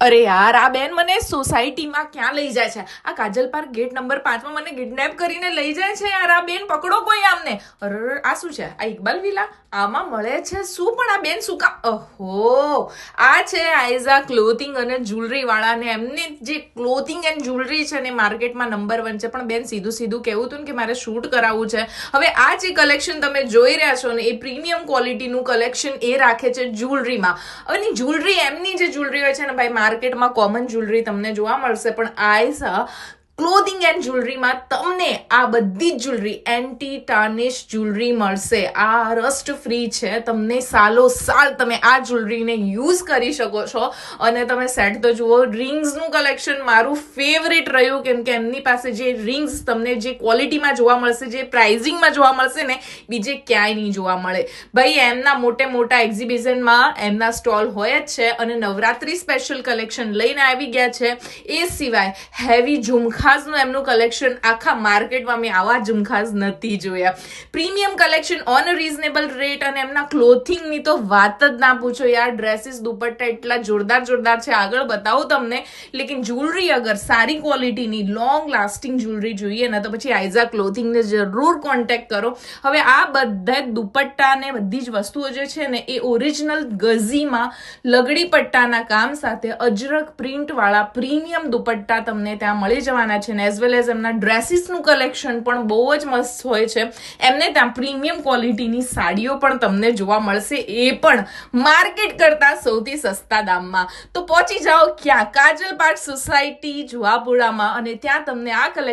અરે યાર, આ બેન મને સોસાયટીમાં ક્યાં લઈ જાય છે? આ કાજલ પાર્ક ગેટ નંબર 5 માં મને કિડનેપ કરીને લઈ જાય છે યાર. આ બેન પકડો કોઈ આમને. અરે આ શું છે? આ ઇકબાલ વિલા? આમાં મળે છે શું? પણ આ બેન શું કામ? ઓહો, આ છે આઈઝા ક્લોથિંગ અને જ્વેલરી વાળા ને એમની જે ક્લોથિંગ એન્ડ જ્વેલરી છે ને માર્કેટમાં નંબર 1 છે. પણ બેન સીધું કહેવું હતું ને કે મારે શૂટ કરાવવું છે. હવે આ જે કલેક્શન તમે જોઈ રહ્યા છો ને એ પ્રીમિયમ ક્વોલિટીનું કલેક્શન એ રાખે છે જ્વેલરીમાં. અને જ્વેલરી એમની જે જ્વેલરી હોય છે ને ભાઈ, માર્કેટમાં કોમન જ્વેલરી તમને જોવા મળશે, પણ આઈઝા ક્લોથિંગ એન્ડ જ્વેલરીમાં તમને આ બધી જ જ્વેલરી એન્ટી ટાર્નિશ જ્વેલરી મળશે. આ રસ્ટ ફ્રી છે. તમને સાલો સાલ તમે આ જ્વેલરીને યુઝ કરી શકો છો. અને તમે સેટ તો જુઓ, રિંગ્સનું કલેક્શન મારું ફેવરેટ રહ્યું, કેમ કે એમની પાસે જે રિંગ્સ તમને જે ક્વોલિટીમાં જોવા મળશે, જે પ્રાઇઝિંગમાં જોવા મળશે ને, બીજે ક્યાંય નહીં જોવા મળે ભાઈ. એમના મોટા એક્ઝિબિશનમાં એમના સ્ટોલ હોય જ છે અને નવરાત્રી સ્પેશિયલ કલેક્શન લઈને આવી ગયા છે. એ સિવાય હેવી ઝુમખાસનું એમનું કલેક્શન, આખા માર્કેટમાં મેં આવા ઝુમખાસ નથી જોયા. Premium collection on reasonable rate અને એમના ક્લોથિંગની તો વાત જ ના પૂછો યાર. ડ્રેસીસ, દુપટ્ટા એટલા જોરદાર છે, આગળ બતાવું તમને. લેકિન જ્વેલરી અગર સારી ક્વોલિટીની લોંગ લાસ્ટિંગ જ્વેલરી જોઈએ ને, તો પછી આઈઝા ક્લોથિંગને જરૂર કોન્ટેક્ટ કરો. હવે આ બધા દુપટ્ટા ને બધી જ વસ્તુઓ જે છે ને એ ઓરિજિનલ ગઝીમાં લગડી પટ્ટાના કામ સાથે અજરક પ્રિન્ટ વાળા પ્રીમિયમ દુપટ્ટા તમને ત્યાં મળી જવાના છે ને એઝ વેલ એઝ એમના ડ્રેસીસનું કલેક્શન પણ બહુ જ મસ્ત હોય છે. એમને ત્યાં પ્રીમિયમ ક્વોલિટીની સાડીઓ પણ તમને જોવા મળશે, એ પણ માર્કેટ કરતા સૌથી સસ્તા દામમાં. તો પહોંચી જાઓ ક્યાં? કાજલ પાર્ક સોસાયટી જુહાપુરામાં, અને ત્યાં તમને આ કલેક્શન